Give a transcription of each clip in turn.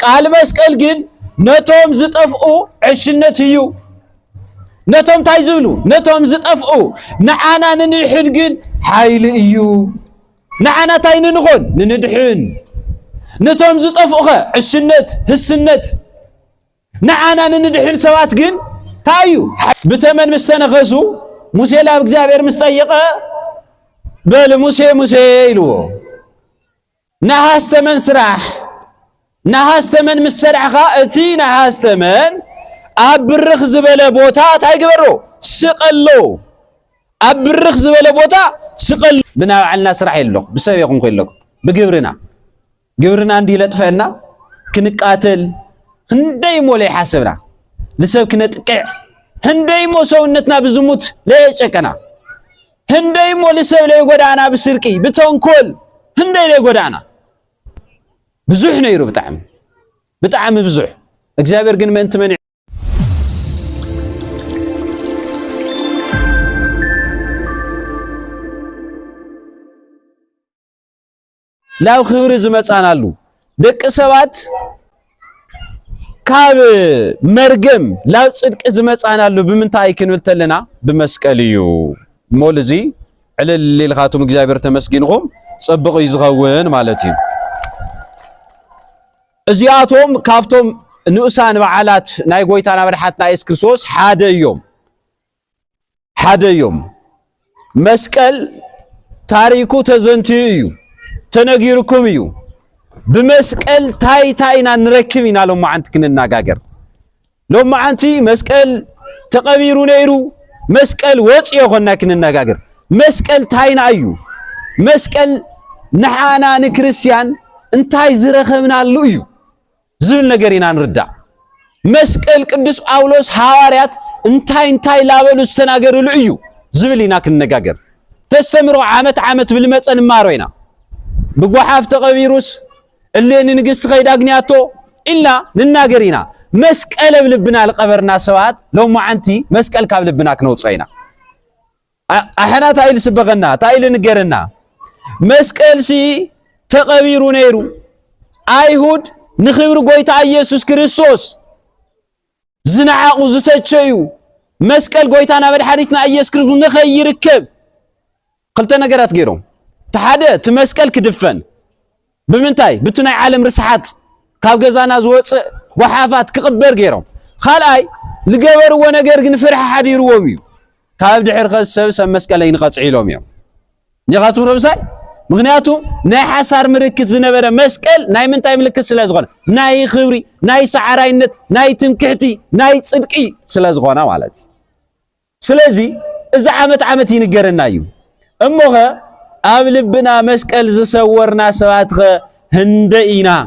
قال مسكل جن نتوم زطفقو عشنت هيو نتوم تايزبلو نتوم زطفقو نعانا ننحن جن حايل ايو نعانا تاين نخون نندحن نتوم زطفقو عشنت هسنت نعانا نندحن سوات جن تايو بتمن مستنغزو موسى لا بእግዚአብሔር مستيقه بل موسى يلو نهاستمن سراح نهاستمن مسرعخا اتي نهاستمن ابرخ زبله بوتا تايغبرو سقلو ابرخ زبله بوتا سقل بنا علنا سرح يلو بسبب يكون كلكم بجبرنا اندي لطفنا كنقاتل هندي مولا يحاسبنا لسب كنتقع هندي مو سونتنا بزموت ليچكنا هندي مو لسب لي غدانا بسرقي بتنكل هندي لي غدانا بزح نيرو بطعم بزح እግዚአብሔር ግን ምን ተመን ላው ክብር ዝመጻናሉ ደቅ ሰባት ካብ መርገም ላው ጽድቅ ዝመጻናሉ ብምንታይ ክንብልተለና በመስቀልዩ ሞልዚ ዕልል ሊልኻቱም እግዚአብሔር ተመስጊንኩም ጽብቕ ይዝኸውን ማለት እዩ እዚአቶም ካፍቶም ንኡሳን በዓላት ናይ ጎይታና መድሓትና ኢየሱስ ክርስቶስ ሓደ እዮም መስቀል ታሪኩ ተዘንቲዩ እዩ ተነጊርኩም እዩ بمسكال تاينا نركب إنا لو ما عندك كنناغاغر لو ما عندي مسكال تقبيرو نيرو مسكال وصي يخونا كنناغاغر مسكال تاينا ايو مسكال نحانا نكريستيان انتاي زرخمنا لو ايو زول نغرينا نردا مسكال قدوس ጳውሎስ ሐዋርያት انتاي لابلو استناغرو لو ايو زبلينا كنناغاغر تستمروا عامت بالمصن ماروينا بغحاف تقبيروس اللي ننقست خيد أغنياتو إلا نناقرينا مسكال بلبنا القبرنا سوات لو ما عنتي مسكال كاب لبنا كنوت صينا أحنا تايل سبغنا تايل نقرنا مسكال سي تقبيرو نيرو أيهود نخبرو قويتا يسوس كريستوس زنعاقو زتتشيو مسكال قويتا نابد حديثنا يسوس كريستوس نخير الكب قلت نقرات غيرهم تحدى تمسكال كدفن بمنتاي بتناي عالم رسحات كاب غزانا زوص وحافات كقبر غيرهم خالاي لغبر ونغير غن فرح حديروم يو كاب دحر خسب مسكلين قصعيلوم يو نيغاتو ربساي مغنياتو ناي حسار مركز زنبره مسكل ناي منتاي ملكت سلازغون ناي خبري ناي سعراينت ناي تمكحتي ناي صدقي سلازغونا مالت سلازي اذا عامت ينغرنا يو اموغه أبلبنا مسكال زسورنا سواتغ هندئنا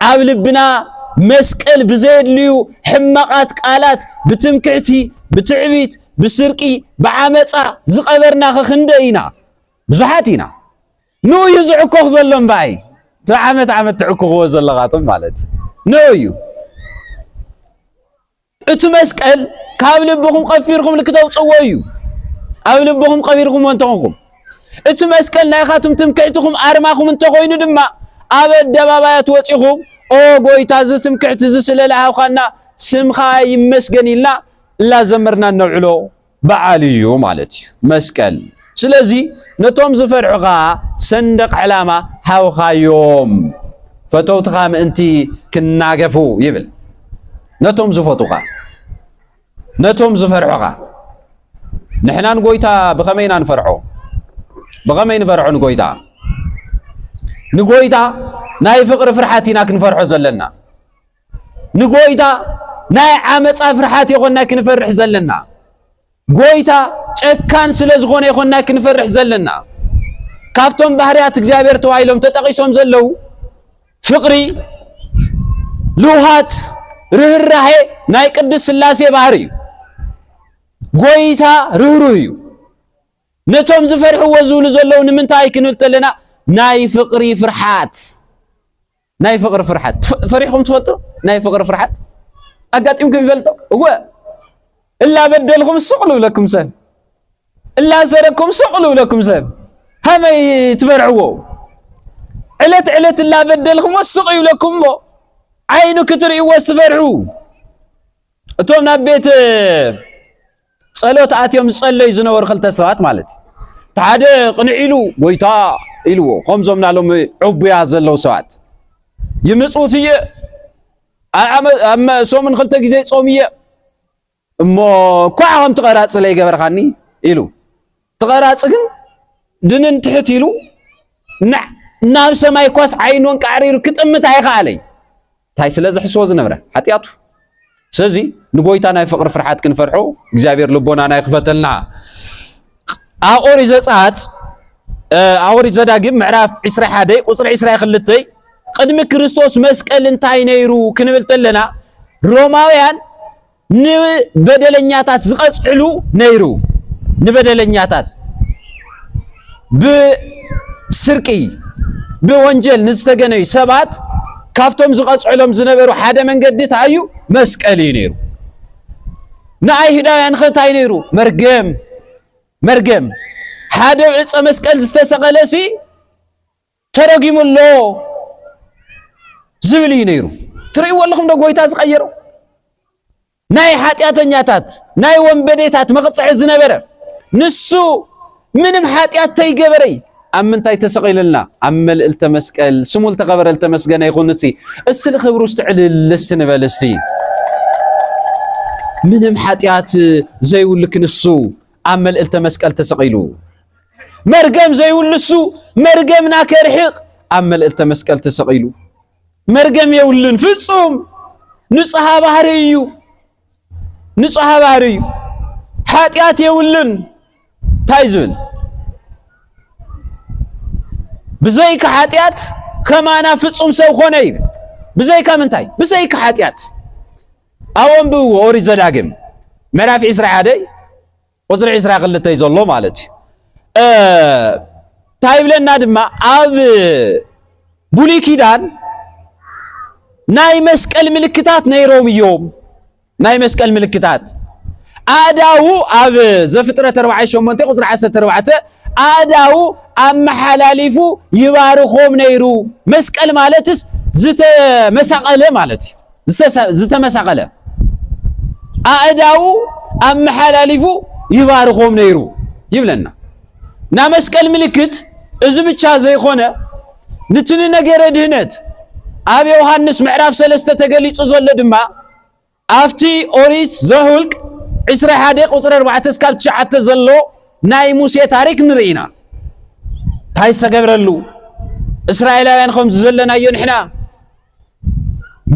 أبلبنا مسكال بزيد ليو حمقات قالات بتمكعتي بتعبيت بسرقي بعامتا زقبرنا هندئنا بزحاتنا نو يزعكوخ زلن باي تعامت تعكوخ زلغاتم مالت نو يو اتو مسكال كابلبكم قفيركم لكتو تصويو أبلبكم قفيركم وانتوكم اتو مسكال نايخاتم تمكعتكم ارماكم انت خوينو دما ابد دبابات وصيخم او غويتا ز تمكعت ز سللها خنا سمخا يمسغن إلا لا زمرنا نوعلو بعاليو مالتي مسكال سلازي نتوم زفرعغا صندق علامه هاوخا يوم فتوتخا انتي كناغفو يبل نتوم زفوتوغا نتوم زفرعغا نحنا نغويتا بخمينا نفرعو بغمين فرعون نقويتا ناي فقر فرحاتنا كنفرحو زلنا نقويتا ناي عامص فرحات يخونا كنفرح زلنا قويتا ጨካን ስለዝኾነ ይኾና ክንፈርሕ ዘለና ካፍቶም ባህሪያት እግዚአብሔር ተዋይሎም ተጠቂሶም ዘለው ፍቅሪ ልውሃት ርህራሄ ናይ ቅድስ ስላሴ ባህሪ ጎይታ ርህሩህ እዩ ነቶም ዝፈርሕዎ ዝብሉ ዘለው ንምንታይ ክንብልተለና ናይ ፍቅሪ ፍርሓት ናይ ፍቅሪ ፍርሓት ፈሪሕኩም ትፈልጡ ናይ ፍቅሪ ፍርሓት አጋጢምኩም ይፈልጡ እወ إلا بدلكم سقلوا لكم سب إلا سركم سقلوا لكم سب هم يتبرعوا علت لا بدلكم وسقوا لكم عينو كتري واستفرحوا اتوم نبيت صلوت اتيوم صلي زنور خلت سوات مالت تعاد قنعيلو ويتا إلو قمزم نالهم عبيا زلو سوات يمصوتيه اما سومن خلت غزي صوميه امو كوعهم تقراص لي غبرخاني إلو تقراص كن دنن تحت إلو ناب سماي كوس عينون قعريرو كطمت هيخالي تاي سلاز حسو زنبره حطياتو سزي نغويتا ناي فقر فرحات كنفرحو እግዚአብሔር ልቦና ናይ ክፈተልና አቆሪ ዘጻት አውሪ ዘዳግም ምዕራፍ 21 ቁጥር 22 ቅድሚ ክርስቶስ መስቀል እንታይ ነይሩ ክንብል ተለና ሮማውያን ንበደለኛታት ዝቀጽዕሉ ነይሩ ንበደለኛታት ብስርቂ بوانجل نستجني سبات كافتم زقاص علم زنبرو حدا من قد تعيو مسكالينيرو ناي هدايا نختاي نيرو مرقم حدا عص مسكال استسقلسي ترقيم الله زبلي نيرو تري والله دو غويتا زقيرو ناي حاتياتنياتات ناي ومبديتات مقصع زنبره نسو منم حاتيات تيغبري أمنتاي تسقيلنا أمل التمسكل سمول تقبر التمسكنا يخونتي استل خبر استعل للسنبالستي منهم حاتيات زي ولك نسو أمل التمسكل تسقيلو مرقم زي ولسو مرقمنا كرحق أمل التمسكل تسقيلو مرقم يولن فصوم نصها بحريو حاتيات يولن تايزون بزيك حاتيات كما أنا فتصوم سو خوني بزيك منتاي بزيك حاتيات أوان بو أوري زلاقم مرافع إسراء عادي وزرع إسراء قلت يزولو مالتي تايب لنا دما أب بولي كيدان ناي مسكال ملكتات نيروم يوم ناي مسكال ملكتات أداو أب زفترة تربعي شومنتي وزرع عسى تربعته أداو أما حلاليفو يبارخوم نيرو مسكال مالتس زت مساقله مالتي زت مساقله أداو أما حلاليفو يبارخوم نيرو يبلنا نا مسكال ملكت إذا بتشا زي خونه نتني نجار دهنت أبي يوحنس معرف سلسته تقليد زول دما أفتي أوريس زهولك عسر حديق وصر 4 سكاب 9 زلو ناي موسى تاريخ نرينا تاي سغبرلو اسرائيلاوያን خمس زلنا ينحنا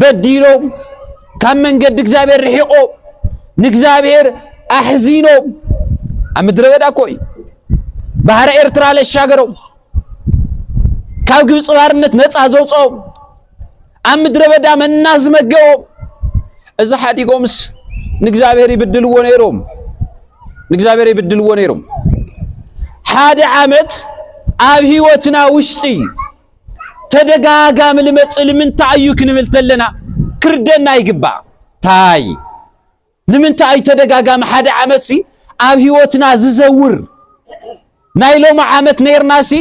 بديلو كم من قد እግዚአብሔር رحيقو نግዚአብሔር احزينو امدربدا كوي بحر ኤርትራ ለሻገረው ካብ ግብጽ ባርነት ነፃ ዘውጾም امدربدا መናዝ መገው እዛ ሓዲጎምስ نግዚአብሔር ይብድልዎ ነይሮም ሓደ ዓመት ኣብ ህይወትና ውሽጢ ተደጋጋሚ ልመጽል ምን ታዩ ክንብል ተለና ክርደና ይግባ ታይ ለምን ታይ ተደጋጋሚ ሓደ ዓመት ሲ ኣብ ህይወትና ዝዘውር ናይሎም ዓመት ነይርናሲ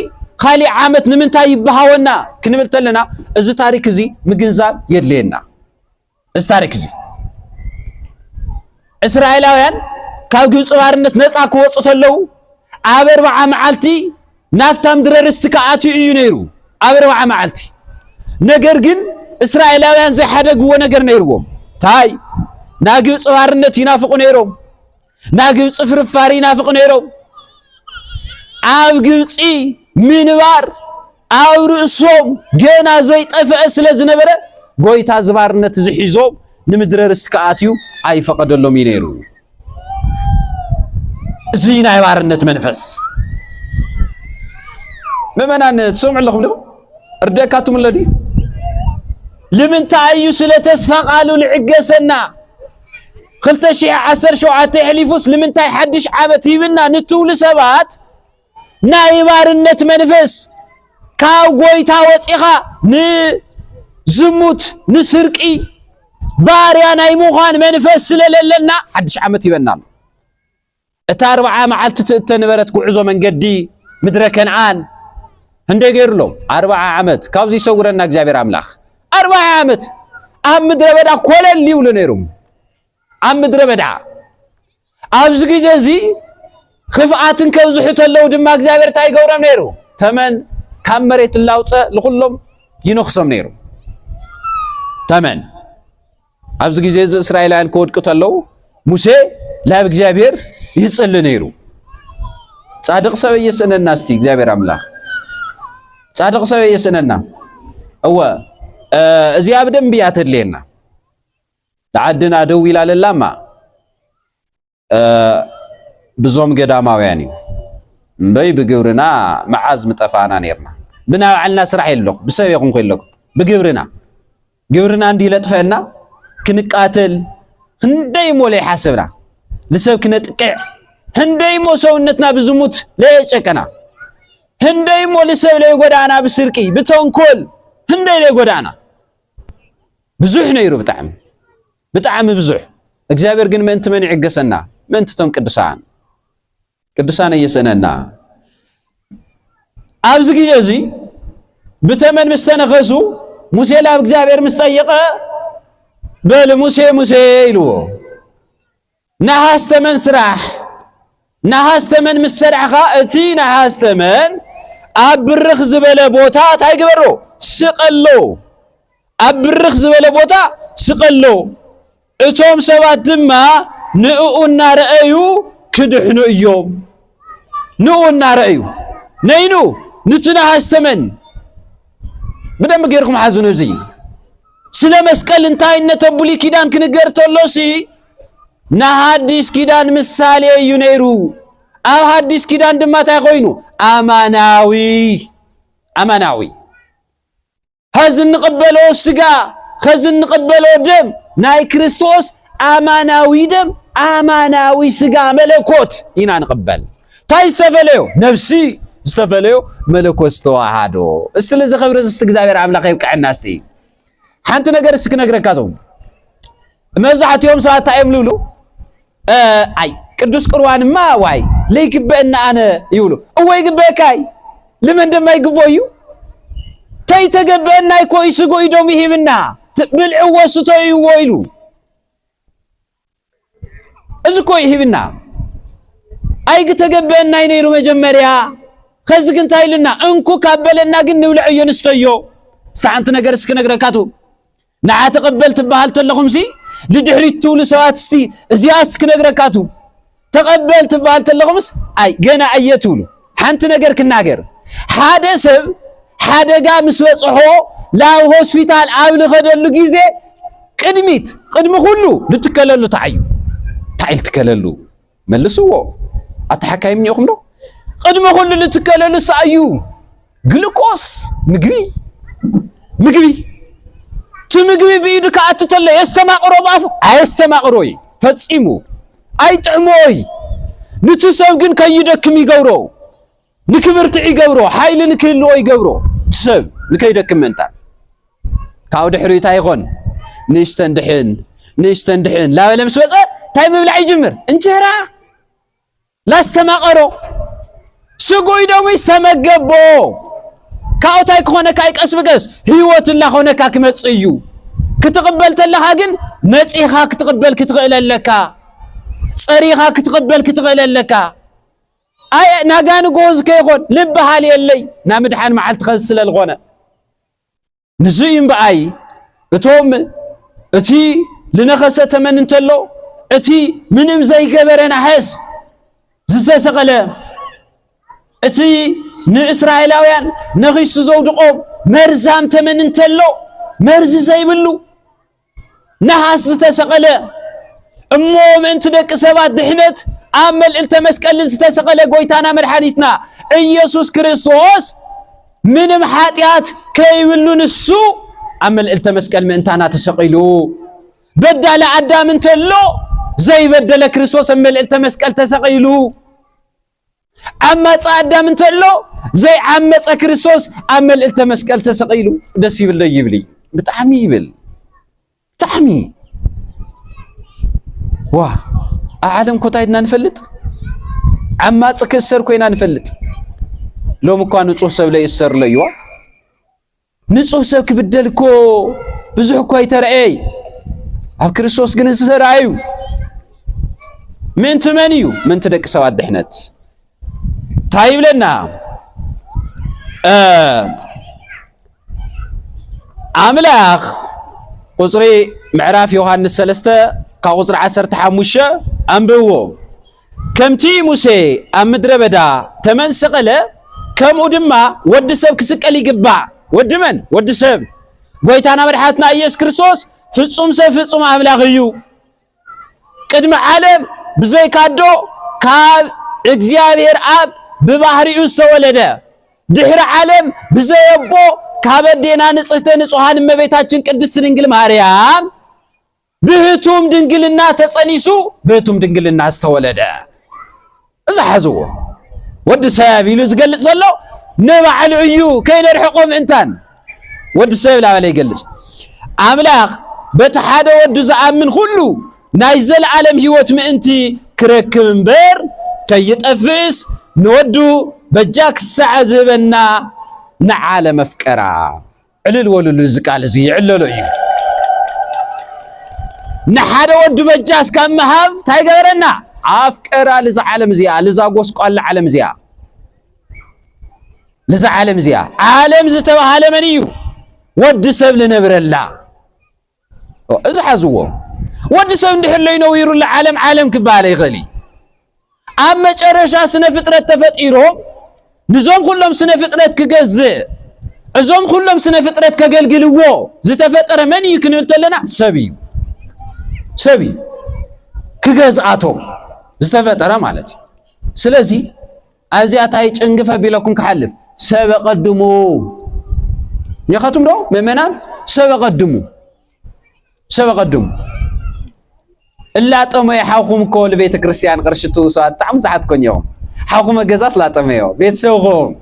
خالي ዓመት ለምን ታይ ይባሃወና ክንብል ተለና እዚ ታሪክ እዚ ምግንዛብ የድለየና እዚ ታሪክ እዚ እስራኤላውያን ካብ ግብጽ ባርነት ነፃ ክወጹ ተለው ኣብ 40 መዓልቲ ናፍታም ድረርስት ከኣቱ እዩ ነይሩ ኣብ 40 መዓልቲ ነገር ግን እስራኤላውያን ዘይሓደግዎ ነገር ነይርዎም ታይ ና ግብጽ ባርነት ይናፍቁ ነይሮም ና ግብጽ ፍርፋሪ ይናፍቁ ነይሮም ኣብ ግብጽ ምንባር ኣብ ርእሶም ገና ዘይጠፍአ ስለ ዝነበረ ጎይታ ዝባርነት ዝሒዞም ንምድረርስት ከኣቱ ኣይፈቀደሎም ነይሩ زينا يبارنت منفس ممنان تسمع لكم لكم اردكاتم الذي لمن تعيو سلا تسفق قالوا لعقسنا خلت شيء 10 شوعات يحلفوس لمن تاي حدش عبت يبنا نتول سبات نا يبارنت منفس كاو غويتا وصيخا ن زموت نسرقي باريا ناي مخان منفس لللنا حدش عمت يبنا اتا 4 معلت تنبرت كعزو من قدي مدر كنعان هندي غيرلو 40 عامت كاوزي سورنا እግዚአብሔር አምላኽ 40 عامت ኣብ ምድረ በዳ ኮለል ይውሉ ነይሮም ኣብ ምድረ በዳ ኣብዚ ግዜ እዚ ክፍኣትን ከብዝሑ ተለው ድማ እግዚአብሔር ታይ ገብሮም ነይሩ ተመን ካብ መሬት ላውፀ ለኩሎም ይነኽሶም ነይሩ ተመን ኣብዚ ግዜ እስራኤላውያን ከወድቁ ተለው ሙሴ ላብ እግዚአብሔር ይጽል ነይሩ ጻድቅ ሰብ የሰነና እስቲ እግዚአብሔር አምላኽ ጻድቅ ሰብ የሰነና እወ እዚያ በደንብ ያተድለና ተዓድና ደው ይላለላማ ብዙም ገዳማውያን እዩ እምበይ ብግብርና መዓዝ ምጠፋና ነርና ብናባዕልና ስራሕ የለኹ ብሰብ ይኹን ከለኩ ግብርና እንዲ ለጥፈና ክንቃተል ህንደይሞ ላይ ሓሰብና ለሰብ ክነጥቅዕ ህንደይሞ ሰውነትና ብዝሙት ለጨቀና ህንደይሞ ለሰብ ላይ ጎዳና ብስርቂ ብተንኮል ህንደይ ላይ ጎዳና ብዙሕ ነይሩ ብጣዕሚ ብዙሕ እግዚአብሔር ግን ምንት መን ይዕገሰና ምንት ቶም ቅዱሳን የሰነና ኣብዚ ግዜ እዚ ብተመን ምስተነኸሱ ሙሴ ላብ እግዚአብሔር ምስጠየቀ በል ሙሴ ኢልዎ ናሃስተመን ስራሕ ናሃስተመን ምስሰርዕኻ እቲ ናሃስተመን ኣብ ብርኽ ዝበለ ቦታ ታይ ግበሮ ስቀሎ ኣብ ብርኽ ዝበለ ቦታ ስቀሎ እቶም ሰባት ድማ ንኡ እናረአዩ ክድሕኑ እዮም ንኡ እናረአዩ ነይኑ ንትናሃስተመን بدم غيركم حازنو زي سلا مسقل انتاينته بولي كيدان كنغير تولوسي نا حديث كيدان مثالي ينيرو او حديث كيدان دما تاي خوينو اماناوي هزن نقبلو سغا خزن نقبلو دم ناي كريستوس اماناوي سغا ملكوت ينا نقبل تاي سفليو نفسي استفليو ملكوت توحدو استلز خبرز است እግዚአብሔር አምላክ ይብቃና እስቲ ሓንቲ ነገር እስኪ ነግረካቶም መዛዓት ዮም ሰዓት ታይምሉሉ አይ ቅዱስ ቁርባንማ ዋይ ለይግበና አነ ይውሉ ወይ ግበካይ ለምን እንደማይግቦዩ ታይ ተገበና ይኮይ ስጎ ይዶም ይሂብና ብልዕዎ ስተዩ ወይሉ እዝኮ ይሂብና አይ ግተገበና ይነይሩ መጀመሪያ ከዝግን ታይልና እንኩ ካበለና ግን ንብልዕ የንስተዮ ሳንት ነገር እስከ ነግረካቱ ንዓ ተቀበልት ባህል ተለኹምሲ ለድሕሪቱ ለሰዋት እስቲ እዚያ እስከ ነግረካቱ ተቀበልት ባህል ተለኹምስ አይ ገና አየቱሉ ሓንቲ ነገር ክናገር ሓደ ሰብ ሓደጋ ምስበጽሖ ላብ ሆስፒታል ኣብል ኸደሉ ጊዜ ቅድሚ ሁሉ ልትከለሉ ታይል ትከለሉ መልስዎ አትሐካይም ይኹም ነው قدم كل اللي تكلل سايو جلوكوز مغبي تمغبي بيدك اتتل يستماقرو بافو ايستماقروي فصيمو ايطعموي نتسب ግን ከይደክም ይገብሮ ንክብርት ይገብሮ ኃይል ንክልዎ ይገብሮ ትሰብ ንከይደክም እንታ ታው ድሕሪታ ይኾን ንስተንድሕን ላበለም ስበፀ ታይ መብላዕ ይጅምር እንጀራ ላስተማቀሮ سقوي دومي استمجبو كاوتاي كونه كاي قس بقس هيوت الله كونه كاك مصيو كتقبلت الله هاجن مصيخا كتقبل كتقللك صريخا كتقبل كتقللك اي ناغان غوز كيخون لب حال يلي نا مدحان معل تخسل الغونه نزيم باي اتوم اتي لنخسه تمن انتلو اتي منم زي جبرنا حس زتسقله اتي نإسرائيلاويان نغيس زودقوم مرزام تمن انتلو مرز زيبلو نحاس تسقله امو من تدك سبات دحنت عمل التمسكل تسقله قويتانا مرحانيتنا إيسوس كريستوس من محاتيات كيولو نسو عمل التمسكل من انتانا تسقلو بدل عدام انتلو زي بدل كريستوس عمل التمسكل تسقلو أما تصعدام انتلو زي عمت كريستوس عمل التمسكل تسقيلو دس يبل يبلي بتعمي يبل تعمي وا أعلم كتايدنا نفلت عما تكسر كوينا نفلت لو مكان نصوص سب لا يسر ليوا نصوص سب كبدلكو بزح كو يترعي اب كريستوس جن سرايو من تمنيو من تدق سواد دحنت طيب لنا أملاخ قصري معراف يوحنس سلسته كقصر 15 أنبوه كم تي موسى أمدر بدا تمن سقله كم ودما ود سب كسقل يقبع ود من ود سب قويتانا مرحاتنا إياس كريستوس فتصوم سب فتصوم أملاخ يو قدم عالم بزي كادو كاب እግዚአብሔር አብ በባህሪው ተወለደ ድህረ ዓለም በዘየቦ ካበዴና ንጽህተ ንጹሃን እመቤታችን ቅድስት ድንግል ማርያም ብህቱም ድንግልና ተጸኒሱ ብህቱም ድንግልና አስተወለደ እዛ ሐዝዎ ወድ ሰያቢሉ ዝገልጽ ዘሎ ነባዕል እዩ ከይነርሕቆም እንታን ወድ ሰብ ላበለ ይገልጽ አምላኽ በተሓደ ወዱ ዘአምን ሁሉ ናይ ዘለዓለም ህይወት ምእንቲ ክረክብ እምበር كيطفس نودو بجاك الساعة زبنا نعالم مفكرة علل ولو الزقال زي عللو ايه نحادا ودو بجاس كان مهاب تاي قبرنا عافكرة لزا عالم زيا لزا قوسقو على عالم زيا لزا عالم زيا عالم زتو عالمنيو ود سب لنبر الله ازا حزوه ود سب ندحر لينو يرو العالم عالم كبالي غلي أما جرشا سنة فترة تفتيرهم نزوم كلهم سنة فترة كجز أزوم كلهم سنة فترة كجلجلوه زت فترة من يمكن لنا سبي كجز آتو زت فترة مالتي سلزي أزيات هاي تنقفها بلاكم كحلف سبق الدمو يا خاتم لو ممنا سبق الدمو إلا تأمي حاكم كل بيت كريستيان قرشتو ساعات تعم ساعات كون يوم حاكم الجزاس لا تأميو بيت سوقهم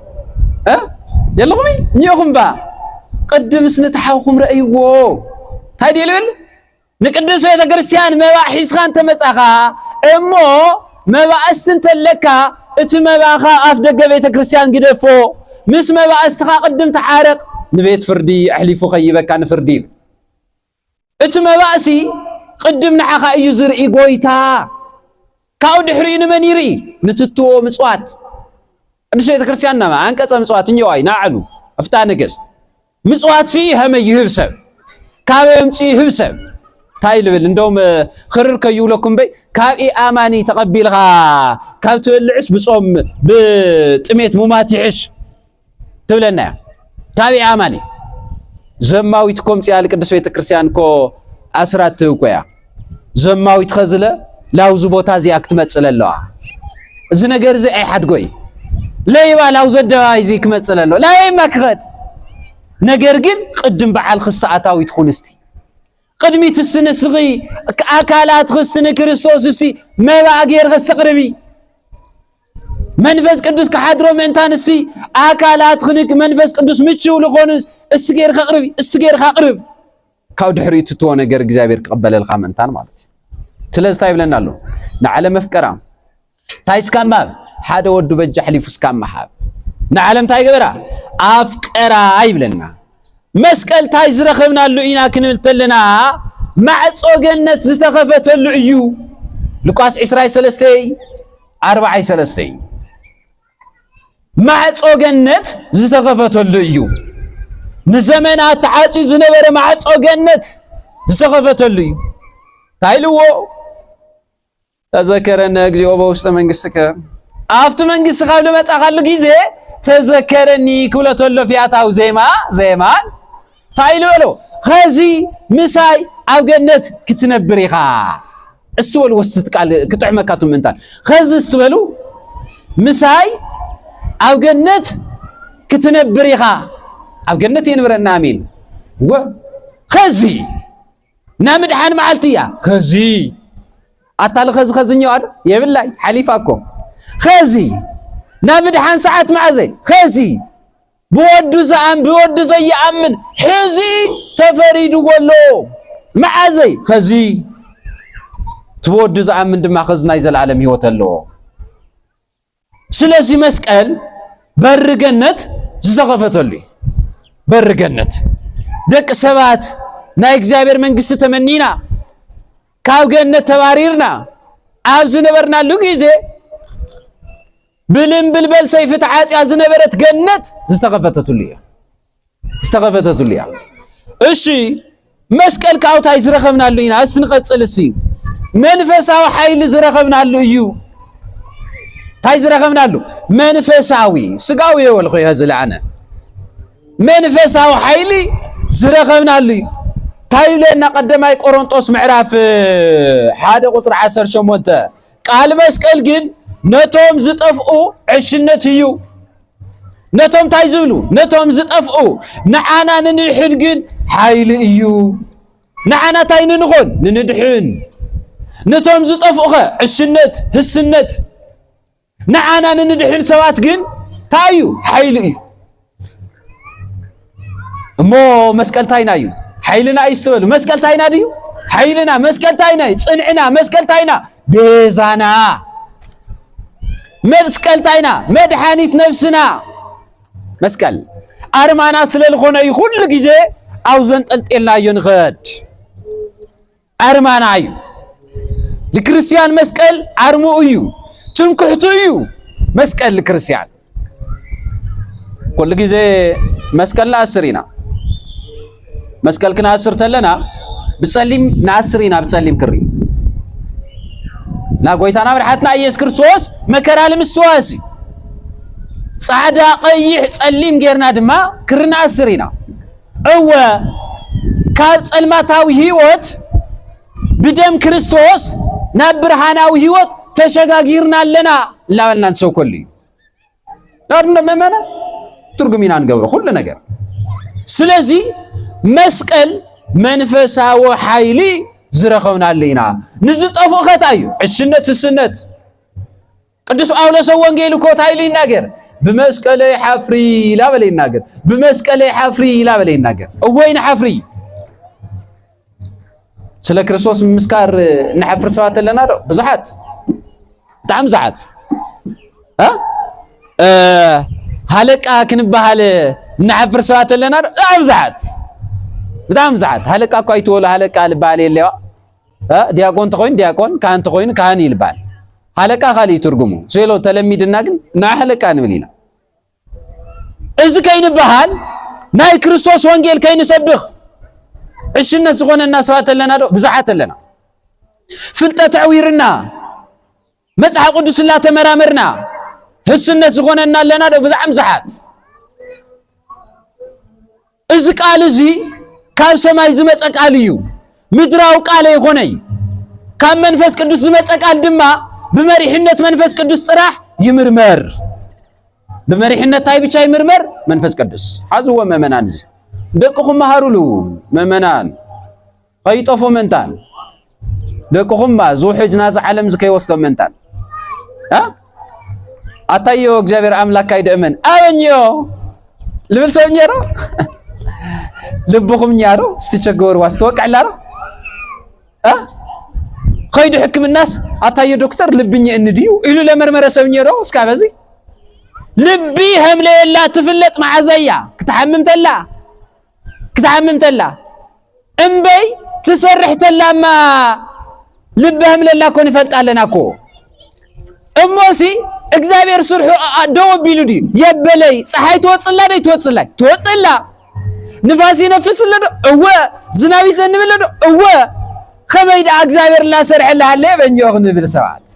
يلا قومي نيوهم با قدم سنة حاكم رأيوه هادي لول نقدس بيت كريستيان ما بحيس خان تمسخا إمو ما بأسنت لك إت ما بأخا أفدق بيت كريستيان قدفو مس ما بأستخا قدم تحارق نبيت فردي أحلفو خيبك كان فردي إت ما بأسي قدمنا حقا يزر إيقويتا كاو دحرين من يري نتتو مصوات أدشي تكرسياننا ما عنك أتا مصوات نيواي ناعلو أفتا نقص مصوات سي هم يهبسب كاو يمسي يهبسب تاي لبل اندوم خرر كيو لكم بي كاو إي آماني تقبلها كاو تولعس بصوم بتميت مماتيعش تولنا كاو إي آماني زماوي تكوم تيالك أدشي تكرسيان كو أسرات وكيا زماوي تخزله لاوز بوتا زي أكتمت الله زنا جرز أي حد قوي لا يبغى لاوز الدواء زي كمت الله لا يما كغد نجرجن قدم بعال خستعتاو يدخونستي قدمي السنة صغي أكلات خستنا كريستوسستي ما بقى غير غستقربي منفس قدس كحدرو من تانسي أكلات خنك منفس قدس متشو لخونس استغير خقرب كاو دحري تتو نجر እግዚአብሔር قبل الخامنتان مالتي تلز تايب لنا له نعلم مفكرة تايس كاماب حدا ودو بجح لي فسكام محاب نعلم تاي قبرا أفكرة عيب لنا مسكال تايز رخبنا له إنا كنلتلنا مع صوغنت زتخفت له عيو لوكاس إسرائيل سلستي 4 سلستي مع صوغنت زتخفت له عيو نزمنا تعاصي زنبر مع صوغنت زتخفتلي تايلو تذكرنا غيو بوسط منغسك افت منغس قبل ما تخال غيزه تذكرني كلتلو فياتاو زيمان تايلو له خزي مساي اوغنت كتنبريخا استول وسط قال كطعمكاتم انت خزي استولو مساي اوغنت كتنبريخا أو جنة ينبرنا أمين خزي نامد حان معلتيا خزي أطال خزني وعد يا بالله حليفكم خزي نامد حان ساعات معزي خزي بودو زي أمن حزي تفريد ولو معزي خزي تبودو زي أمن دم خزنا يزل العالم يوتلو سلسي مسكال በር ገነት ዝተኸፈተሉ በር ገነት ደቂ ሰባት ናይ እግዚአብሔር መንግስት ተመኒና ካብ ገነት ተባሪርና ኣብ ዝነበርናሉ ግዜ ብልም ብልበል ሰይፍ ተዓጽያ ዝነበረት ገነት ዝተኸፈተሉ እያ እሺ መስቀል ካውታይ ዝረኸብናሉ ኢና እስንቀጽል እሲ መንፈሳዊ ኃይል ዝረኸብናሉ እዩ ታይ ዝረኸብናሉ መንፈሳዊ ስጋዊ የወልኹ ይዝልዓነ መንፈሳዊ ኃይል ዝረኸብናሉ ታይለና ቀደማይ ቆሮንጦስ ምዕራፍ 1 ቁጽር 18 ቃል መስቀል ግን ነቶም ዝጠፍኡ ዕሽነት እዩ ነቶም ታይ ዝብሉ ነቶም ዝጠፍኡ ንዓና ንንድሕን ግን ኃይል እዩ ንዓና ታይ ንንኾን ንንድሕን ነቶም ዝጠፍኡኸ ዕሽነት ህስነት ንዓና ንንድሕን ሰባት ግን ታዩ ኃይል እዩ እሞ መስቀል ታይና እዩ ኃይልና ይስተበሉ መስቀል ታይና ድዩ ኃይልና መስቀል ታይና ጽንዕና መስቀል ታይና ቤዛና መስቀል ታይና መድኃኒት ነፍስና መስቀል አርማና ስለልኾነ እዩ ሁሉ ጊዜ አው ዘንጠልጤልና ይንኸድ አርማና እዩ ለክርስቲያን መስቀል አርሙ እዩ ትምክሕቱ እዩ መስቀል ለክርስቲያን ሁሉ ጊዜ መስቀል ለአስሪና መስቀል ክናስር ተለና ብጸሊም ናስሪና ብጸሊም ክሪ ና ጎይታና ብርሃትና ኢየሱስ ክርስቶስ መከራ ለምስተዋሲ ጻዕዳ ቀይሕ ጸሊም ጌርና ድማ ክርና አስሪና እወ ካብ ጸልማታዊ ህይወት ብደም ክርስቶስ ናብ ብርሃናዊ ህይወት ተሸጋጊርና ለና ላበልና ንሰውኮል አርነ መመና ትርጉሚና እንገብሮ ሁሉ ነገር ስለዚህ መስቀል መንፈሳዊ ኃይሊ ዝረኸብናልና ንዝጠፉ ኸታዩ ዕሽነት ህስነት ቅዱስ ጳውሎስ ወንጌል እኮ ታይሊ ይናገር بمسكلي حفري لا بلي ناقر بمسكلي حفري لا بلي ناقر وين حفري سلا كريستوس مسكار نحفر سوات لنا بزحات تعم زحات ها هلك اكن بحال نحفر سوات لنا تعم زحات بتعم زحات هلك اكو ايتول هلك قال بالي اللي ها دياقون تخوين دياقون كان تخوين كان يلبال هلك خالي ترجمو سيلو تلميدنا ግን ና هلك አንብሊና እዚ ከይን በሃል ናይ ክርስቶስ ወንጌል ከይን ሰብኽ እሽነት ዝኾነና ሰባት ለና ዶ ብዛሓት ለና ፍልጠት ዕዊርና መጽሐፍ ቅዱስ ላ ተመራመርና ህስነት ዝኾነና ለና ዶ ብዛዕም ዝሓት እዚ ቃል እዚ ካብ ሰማይ ዝመጸ ቃል እዩ ምድራው ቃል ይኾነይ ካብ መንፈስ ቅዱስ ዝመጸ ቃል ድማ بمريحنة منفس قدس صراح يمرمر بمريحنة تاي بيشا يمرمر منفس قدس هذا هو ممنان دقكم مهارولو ممنان قيطفو منتان دقكم ما زوحج ناس عالم زكي وصلوا منتان ها أتايو እግዚአብሔር አምላክ አይደመን አበኝዮ ልብል ሰውኛሮ ልብኹም ኛሮ ስትቸገሩ ዋስተወቅዕላሮ ها خيد حكم الناس أتاي دكتور لبني إنديو إلو لمرمرة سونيرو سكابزي لبي هم لا تفلت مع زيا كتحممت لا أمبي تسرح تلا ما لبهم لا كون فلت علينا كو أموسي إجزابير سرحو دو بيلودي يبلي صحي توصل لا نفاسي نفس لا هو زناوي زنب لا هو خميد أجزاير لا سرح لها اللي بنجوهن بالسوات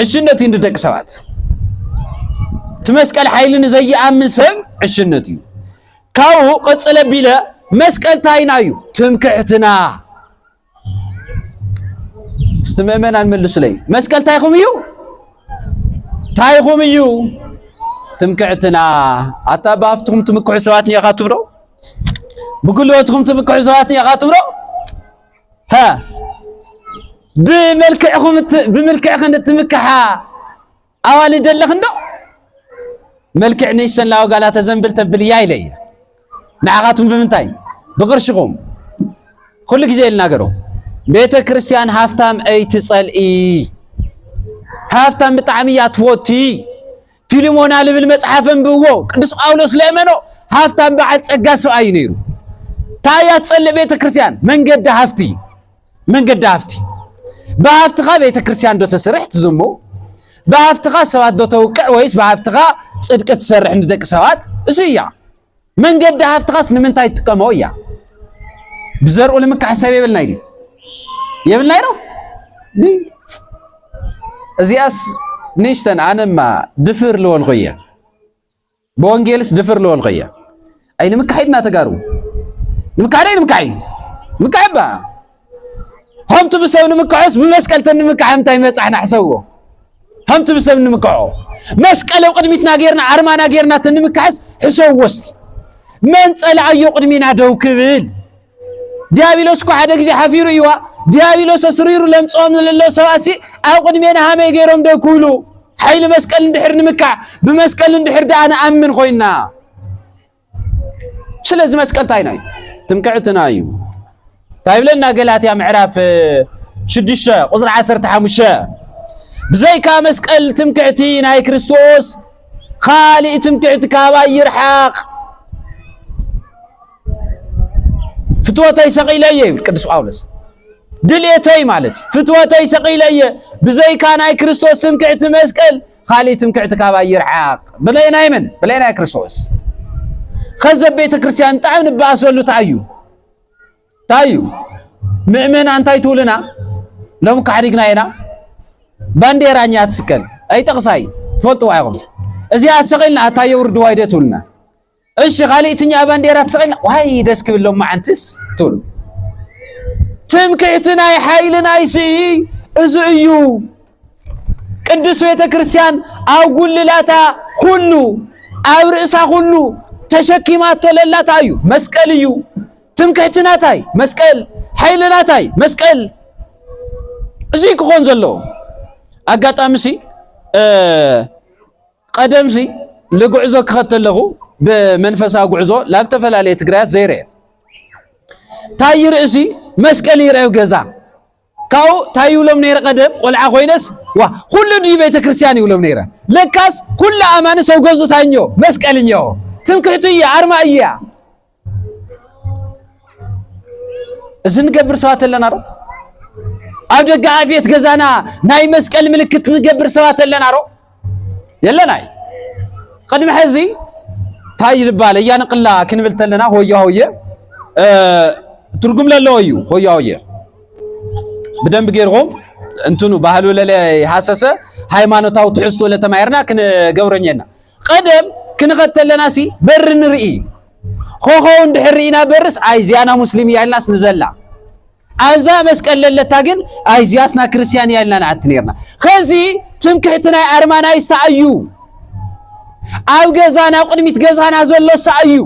عشنتي ندك سوات تمسك الحيل زي عم سب عشنتي كاو قد سلبيلا مسكال تاينايو تمكعتنا استمعنا نملس لي مسكال تايخم يو تمكعتنا أتا بافتكم تمكع سواتني يا خاطبرو بقول له أنتم تبكوا زواتي يا غاتبرو ها بملكعكم تمكحا أوالي دلخ ندو ملكع نيشن لا وقال تزنبل تبلي يا إلي نعغاتهم بمنتاي بغرشكم كل جزء ناقرو بيت كريستيان هافتام أي تسأل إيه هافتام بطعميات فوتي فيلمون على بالمصحفن بو قدس باولوس لمنو هافتان بعد ጸጋ ሰው አይ ነይሩ ታያ ጸለ ቤተ ክርስቲያን መንገድ ሃፍቲ በሃፍትኻ ቤተ ክርስቲያን ዶ ተስርሕ ትዝሙ በሃፍትኻ ሰባት ዶ ተውቅዕ ወይስ በሃፍትኻ ጽድቅ ተሰርሕ እንደቅ ሰባት እዚያ መንገድ ሃፍትኻስ ንምንታይ ተጥቀመው ያ بزرق ولا مكع سبب النايدي يبل نايرو أزياس نيشتن أنا ما دفر له الغية بونجيلس دفر له الغية أي نمكعيدنا تجارو مكعبة هم تبسوا نمكعوس بمسكلة نمكعهم تايمت احنا حسوه هم تبسوا نمكعو مسكلة وقدمتنا غيرنا عرمانا غيرنا تنمكعس حسو وسط من صلع يقدمينا دو كبل ديابيلوس كو حدا غزي حفيرو يوا ديابيلوس سريرو لمصوم لله سواسي او قدمينا هامي غيروم دكولو حيل مسكل اندحر نمكع بمسكل اندحر دا انا امن خوينا شلز مسكل تايناي تمكعتنايو طيب لنا قالات يا معراف شدشه قصر 15 بزيكا مسكل تمكعتي ناي كريستوس خالي تمكعت كابا يرحق فتوتي سقيليه قدس باولس دليتي مالتي فتوتي سقيليه بزي كان اي كريستوس تمكعت مسقل خالي تمكعت كابا يرحق بلينا يمن بلينا كريستوس خزب بيت كريستيان طعم نباسلو تايو مؤمن انتي تولنا لو كحريقنا هنا بانديرا نيا تسكل اي تقصاي تفلطوا عيهم ازي اتسقلنا اتايو ورد وايدتولنا ايش غاليتني بانديرا تسقلنا واي دسك بالله ما عنتس تول تمكعتنا حيلنا ايسي ازيو قدس بيت كريستيان او غللاتا كله او رئسا كله تشكيمات توللا تايو مسقليو تمكعتنا تاي مسقل حيلنا تاي مسقل ازي كون زلو اغاطامسي قدمسي لغعزو كختلغو بمنفسا غعزو لابتفلالي تغرات زيره تاي رئسي مسقل يرأيو غزا كاو تايو لم نير قدم قلعا خوينس وا كل دي بيت كريستيان يولم نيره لكاس كل امان سو غزو تانيو مسقلنيو تمكعتي ارمايا اذن قبر سوات لنا رو ابدغ عافيت غزانا ناي مسقل ملكت نقبر سوات لنا رو يلا ناي قدم حزي تاي لبال يا نقلا كنبلت لنا هويه ترجم للويو هويه بدم بغيرهم انتونو ባህሉ ለለ ሐሰሰ ሃይማኖታው ትሕስቶ ለተማየርና كن غورنينا قدم كنختلنا سي بر نرئي خوخو اندحرينا برس اي زيانا مسلم يالناس نزلا ازا مسقل للتا ግን اي زياسنا كريستيان يالنا نعتنيرنا خزي تمكحتنا ارمانا يستعيو او غزانا قدميت غزانا زلو سعيو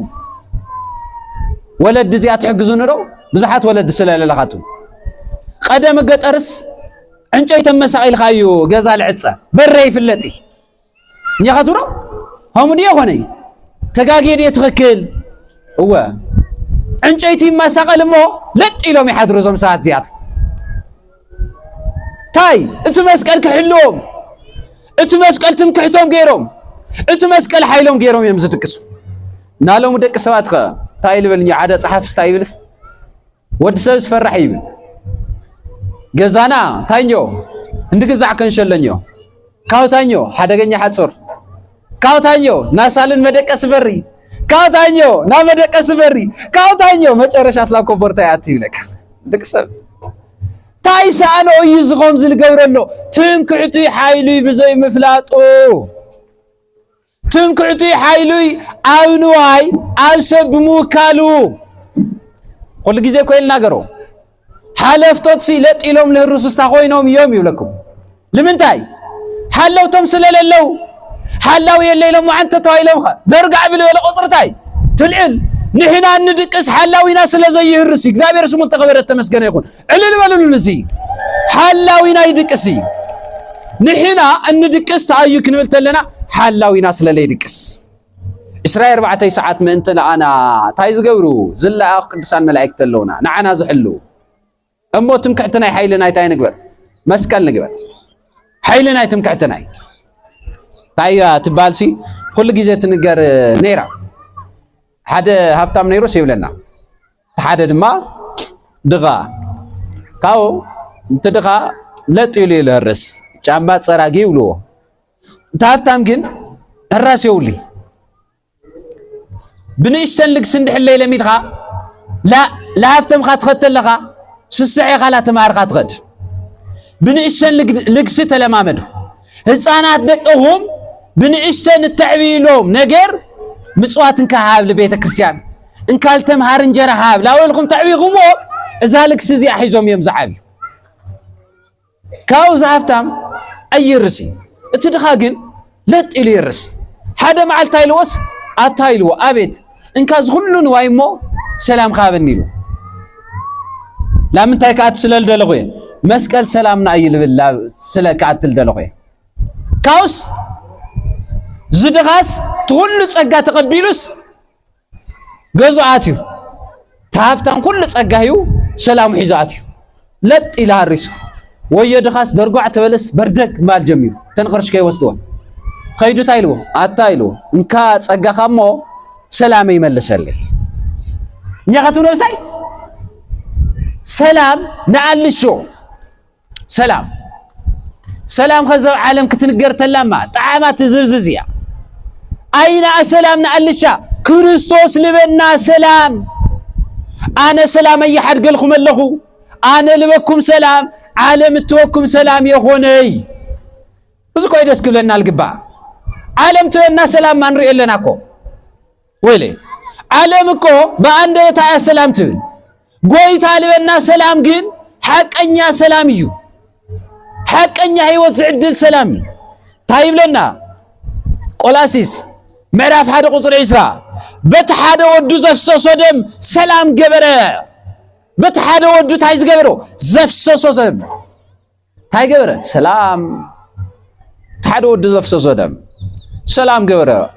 ولد زيات يحجزون رو بزحات ولد سلاللخاتو قدم قطرس انجي تمسعيل خايو غزا العصا بري فلطي نيخاتو هم دي هوني تغاغيد يتخكل هو انجيتي ما سقلمو لط يلوم يحضروا زم ساعات زيات تاي انت مسقل كحلوم انت مسقل تمكحتهم غيرهم انت مسقل حيلهم غيرهم يمزدقسو نالهم دق سوات خ تاي لبلني عاده صحف ستايبلس ود سبس فرح يبل غزانا تاينيو اندغزع كنشلنيو كاو تاينيو حدغኛ حصر كاوتانيو ناسالن مدقس بري كاوتانيو نا مدقس بري كاوتانيو مچرش اسلا كوبرتا ياتيلك دقسب تايسا انو يزغوم زل غورلو تمكعتي حيلي بزي مفلاطو تمكعتي حيلي اونواي السب موكالو كل غزي كويل ناغرو حلفتوت سيلت يلوم للرسستا خوينوم يوم يولكم لمنتاي حلوتم سلللو حلاو يلي لما انت تويلم درقع بلي ولا قصرتاي تلعل نحنا ندقس حلاوينا سلا زي الرسي اغزابير سمون تخبرت تمسكن يكون علل بالو نزي حلاوينا يدقسي نحنا ندقس تايو كنبلتلنا حلاوينا سلا لا يدقس اسرائيل 4 ساعات ما انت انا تايز غبرو زلا قدسان ملائكه تلونا نعنا زحلو امو تمكعتنا حيلنا تاي نغبر مسكل نغبر حيلنا تمكعتنا تايا تبالسي كل جزء تنجر نيرا حدا هفتام نيرو سيبلنا حدا دما دغا كاو انت دغا لا تيلي لرس جامبات صراغي ولو انت هفتام جن الراس يولي بنيشتن لك سندح الليله ميدخا لا هفتم خا تختل لغا سسعي خلا تمار خا تخد بنيشتن لك ستلمامد ህፃናት ደቀሁም ብንእሽተን ተዕቢሎም ነገር ምጽዋትን ከሃብ ለቤተ ክርስቲያን እንካልተም ሃርንጀራ ሃብ ላወልኩም ተዕቢኹሞ እዛ ልክስ እዚ አሒዞም እዮም ዝዓቢ ካው ዛፍታም አይርሲ እቲ ድኻ ግን ለጥ ኢሉ ይርስ ሓደ መዓልታ ይልወስ አታይልዎ አቤት እንካዝ ሁሉን ዋይሞ ሰላም ካብን ይሉ ላምንታይ ካት ስለል ደለኹ መስቀል ሰላምና ይልብል ስለካትል ደለኹ كاوس زدغاس كل ጸጋ ተቀቢሉስ ገዛአትዩ ታፍታን كل ጸጋዩ ሰላም ሒዛአትዩ ለጥ ኢላሪሱ ወየድኻስ ደርጓዕ ተበለስ በርደግ ማል ጀሚሩ ተንቀርሽ ከይወስደው خيدو ታይልዎ አታይልዎ እንካ ጸጋኻሞ ሰላም ይመልሰልኝ ያኻቱ ነብሳይ ሰላም ነዓልሾ سلام خزو عالم كتنقر تلاما طعامات زبززيا أين سلام نعلشا كريستوس لبنا سلام أنا سلام أي حد قلكم اللهو أنا لبكم سلام عالم توكم سلام يا خوني بس كويس يسكب لنا القبع عالم تونا سلام ما نري إلا ناكو ويلي عالمكو بأنده تاع سلام تبن قوي تالبنا سلام جن حق أنيا سلام يو حقنيا هيوت عدل سلامي طيب لنا قلاسيس معرف حدا قصر عسرا بتحدا ودو زفسس ودم سلام جبره بتحدا ودو تايز جبره زفسس ودم تاي جبره سلام تحدا ودو زفسس ودم سلام جبره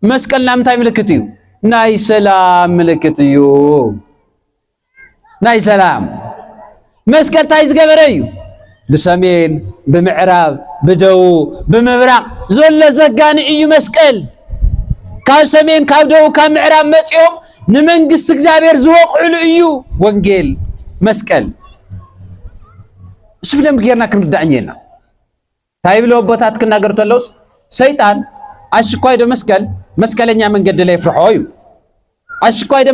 مسكن نام تاي ملكتيو ناي سلام ملكتيو ناي سلام مسكن تايز جبره بسمين بمعراب بدو بمبرق زول زقاني ايو مسكل كاو سمين كاو دو كاو معراب متيوم نمنقست اكزابير زوقعلو ايو وانجيل مسكل سبدن بغيرنا كندعنينا تايب لو بوتات كنا قرتلوس سيطان اشكواي دو مسكلنيا من قد لا يفرحو ايو اشكواي دو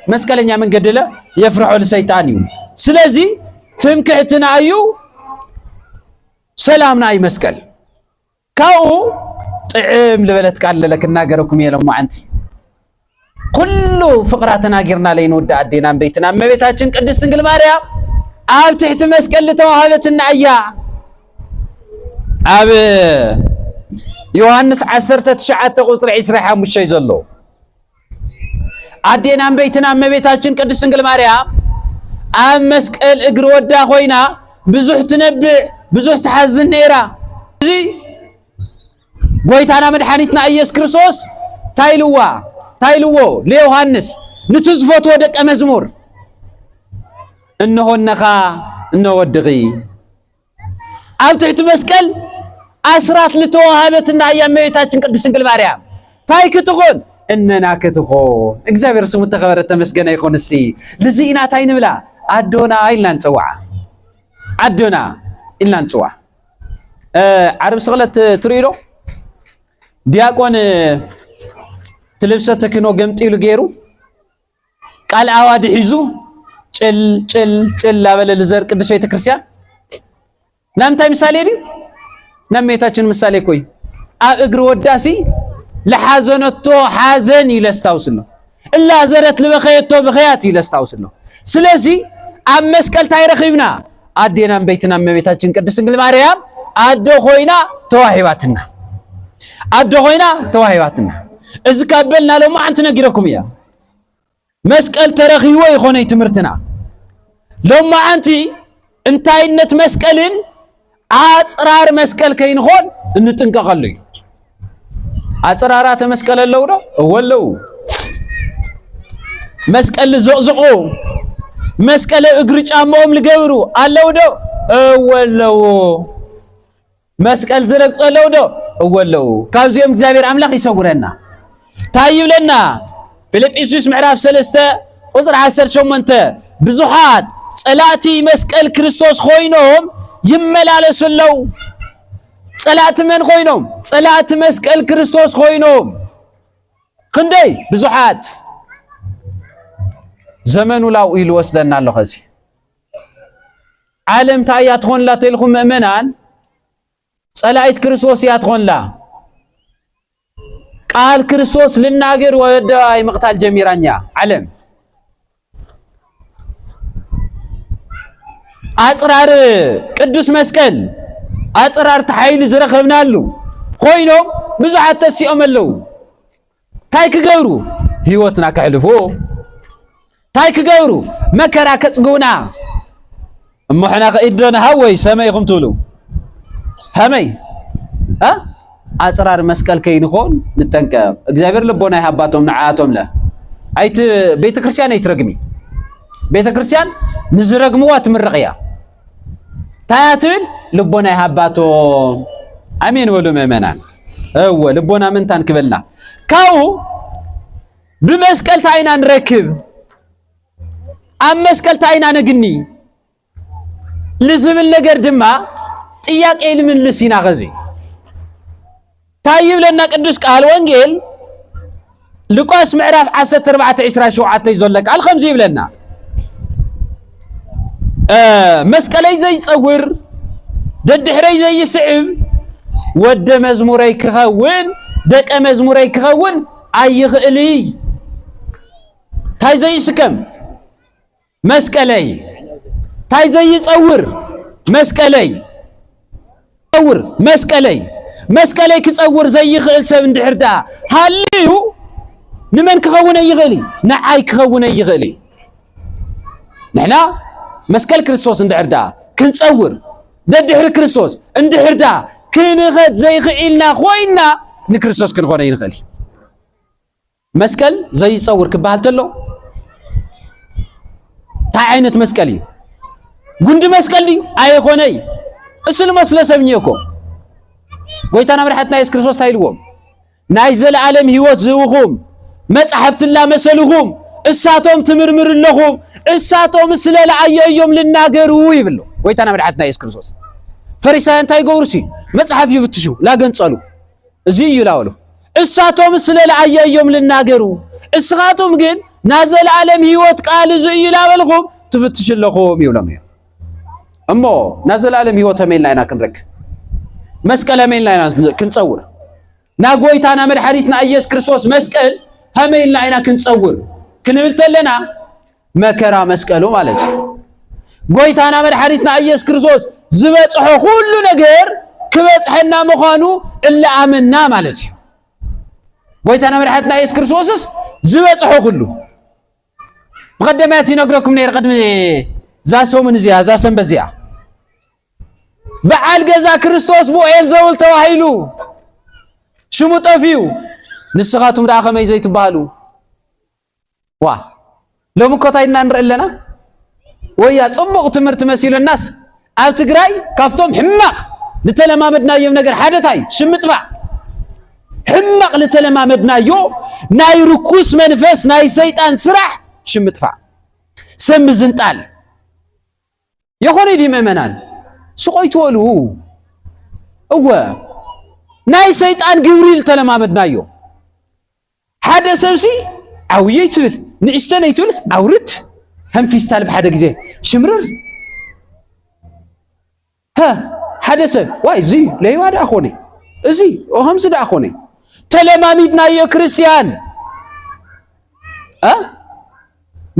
مسكلنيا من قد لا يفرحو لسيطان ايو سلازي تمكعتنا ايو سلامنا أي مسكل كاو طعم لبلت قال لك ناقركم يلو معنتي كله فقراتنا غيرنا لين ود عدينا بيتنا ما بيتاችን ቅድስት ድንግል ማርያም አብ ትሕት መስቀል ተዋሃበትና አያ አብ ዮሐንስ 19 ቁጥር 25 ይዘሎ عدينا بيتنا ما بيتاችን ቅድስት ድንግል ማርያም አብ መስቀል እግር ወዳ ሆይና ብዙሕ ትነብዕ ብዙሕ ተሐዝን ነይራ እዚ ጎይታና መድኃኒትና ኢየሱስ ክርስቶስ ታይልዎ ለዮሐንስ ንትዝፈት ወደቀ መዝሙር እነሆነኻ እነወድኺ ኣብ ትሕቲ መስቀል አስራት ለተዋሃበትና እመቤታችን ቅድስት ድንግል ማርያም ታይ ክትኾን እነና ክትኾን እግዚአብሔር ስሙ ተኸበረ ተመስገነ ይኹን እስቲ ለዚ ኢና ታይ ንብላ አዶና ኢልና ንጽዋዓ አዶና إلا نسوا عرب سغلت تريلو دياقون تلبسة تكنو قمت إلو غيرو قال عواد حيزو چل لابل لزر قدس بيت كريستيان نام تاي مثالي دي نام ميتاچن مثالي كوي اقر وداسي لحازنتو حازن يلستاوسنو الا زرت لبخيتو بخيات يلستاوسنو سلازي ام مسقل تاي رخيبنا አዴና በይትና እመቤታችን ቅድስት ድንግል ማርያም አዶ ሆይና ተዋሂባትና እዚ ካበልና ለማ አንተ ነግረኩም ያ መስቀል ተረኺዎ ይኾነ ትምርትና ለማ አንቲ እንታይነት መስቀልን አጽራር መስቀል ከይንኾን እንጥንቀቀሉ አጽራራተ መስቀል አለው ነው ወለው መስቀል ዘቅዝቆ መስቀል እግር ጫማውም ልገብሩ አለው ዶ ወለው መስቀል ዝረግጸለው ዶ እወለው ካብዚኦም እግዚአብሔር አምላክ ይሰውረና ታይብ ለና ፊልጵስዩስ ምዕራፍ 3 ቁጥር 18 ብዙሓት ጸላእቲ መስቀል ክርስቶስ ኮይኖም ይመላለስለው ጸላእቲ መን ኮይኖም ጸላእቲ መስቀል ክርስቶስ ኮይኖም ክንደይ ብዙሓት ዘመኑ ላው ኢሉ ወስደና ኣሎ ኸዚ ዓለም ታያ ትኾንላ ተልኩም ምእመናን ጸላእት ክርስቶስ ያ ትኾንላ ቃል ክርስቶስ ልናገር ወደ አይ መቅታል ጀሚራኛ ዓለም አጽራር ቅዱስ መስቀል አጽራር ተሓይል ዝረኸብናሉ ኮይኖም ብዙሓት ተሲኦም ኣለው ታይ ክገብሩ ህይወትና ከሕልፎ ታይ ክገብሩ መከራ ከጽጉና እሞሕና ከኢድና ሃወይ ሰማይኩም ትብሉ ሃመይ አጽራር መስቀል ከይንኾን ንጠንቀቅ እግዚአብሔር ልቦና ይሃባቶም ንዓያቶም ለ አይት ቤተክርስቲያን አይትረግሚ ቤተክርስቲያን ንዝረግምዋ ትምርቅያ ታያትብል ልቦና ይሃባቶም አሜን ወሉ ምእመናን እወ ልቦና ምንታን ክበልና ካው ብመስቀል ታይና ንረክብ አብ መስቀል ታይና ነግኒ ልዝብል ነገር ድማ ጥያቄ ልምልሲና ኸዚ ታይብ ለና ቅዱስ ቃል ወንጌል ሉቃስ ምዕራፍ 14:27 ይዘለቅ ቃል ከምዚ ይብለና መስቀለይ ዘይጸውር ደድሕረይ ዘይስዕብ ወደ መዝሙረይ ክኸውን ደቀ መዝሙረይ ክኸውን ኣይኽእልይ ታይ ዘይስከም መስቀለይ ታይ ዘይጸውር መስቀለይ ጸውር መስቀለይ መስቀለይ ክጸውር ዘይኽእል ሰብ እንድሕርዳ ሃልዩ ንመን ክኸውን ይኽእል ንዓይ ክኸውን ይኽእል ንሕና መስቀል ክርስቶስ እንድሕርዳ ክንጸውር ደድሕሪ ክርስቶስ እንድሕርዳ ክንኸድ ዘይኽኢልና ኮይና ንክርስቶስ ክንኾነ ይንኽእል መስቀል ዘይጸውር ክበሃል ተሎ ታይ ዓይነት መስቀል እዩ ጉንዲ መስቀል እዩ ኣይኾነይ እስል መስለ ሰብኝኮ ጎይታና መድሓትና ኢየሱስ ክርስቶስ ታይልዎም ናይ ዘለዓለም ህይወት ዝውኹም መጽሐፍትላ መሰልኹም እሳቶም ትምርምር ለኹም እሳቶም ስለለዓየ እዮም ልናገሩ ይብሉ ጎይታና መድሓትና ኢየሱስ ክርስቶስ ፈሪሳውያን እንታይ ይገብሩሲ መጽሐፍ ይፍትሹ ላገንጸሉ እዚ እዩ ላወሉ እሳቶም ስለለዓየ እዮም ልናገሩ እስኻቶም ግን ናዘለዓለም ህይወት ቃል እዚ እዩ ላበልኹም ትፍትሽለኹም ይብሎም እሞ ናዘለዓለም ህይወት አሜልና ኢና ክንረክብ መስቀል አሜልና ኢና ክንጸውር ና ጎይታና መድሓኒትና ኢየሱስ ክርስቶስ መስቀል አሜልና ኢና ክንጸውር ክንብል ተለና መከራ መስቀሉ ማለት ጎይታና መድሓኒትና ኢየሱስ ክርስቶስ ዝበጽሖ ሁሉ ነገር ክበጽሐና ምዃኑ እላ አመና ማለት ጎይታና መድሓኒትና ኢየሱስ ክርስቶስ ዝበጽሖ ሁሉ በቀደማት ይነግረኩም ነይር ቀድሚ ዛሰሙን እዚያ ዛሰንበት እዚያ በዓል ገዛ ክርስቶስ ቦኤል ዘውል ተዋሂሉ ሽሙ ጠፊዩ ንስኻቱም ዳ ከመይ ዘይትባሃሉ ዋ ሎም ኮታይና ንርአለና ወያ ጽቡቕ ትምህርት መሲሉናስ ኣብ ትግራይ ካፍቶም ሕማቕ ለተለማመድናዮም ነገር ሓደታይ ሽምጥባ ሕማቕ ለተለማመድናዮ ናይ ርኩስ መንፈስ ናይ ሰይጣን ስራሕ ሽምጥፋ ሰም ዝንጣል የኾነ ዲ ምእመናን ስቆይትወሉ እወ ናይ ሰይጣን ግብሪል ተለማመድናዮ ሓደ ሰብሲ ዓውየ ይትብል ንእሽተን ይትብልስ አውርድ ህንፊስታል በሓደ ግዜ ሽምርር ሓደ ሰብ ዋይ እዚ ለይዋ ዳ ኾነ እዚ ከምዚ ዳ ኾነ ተለማሚድናዮ ክርስቲያን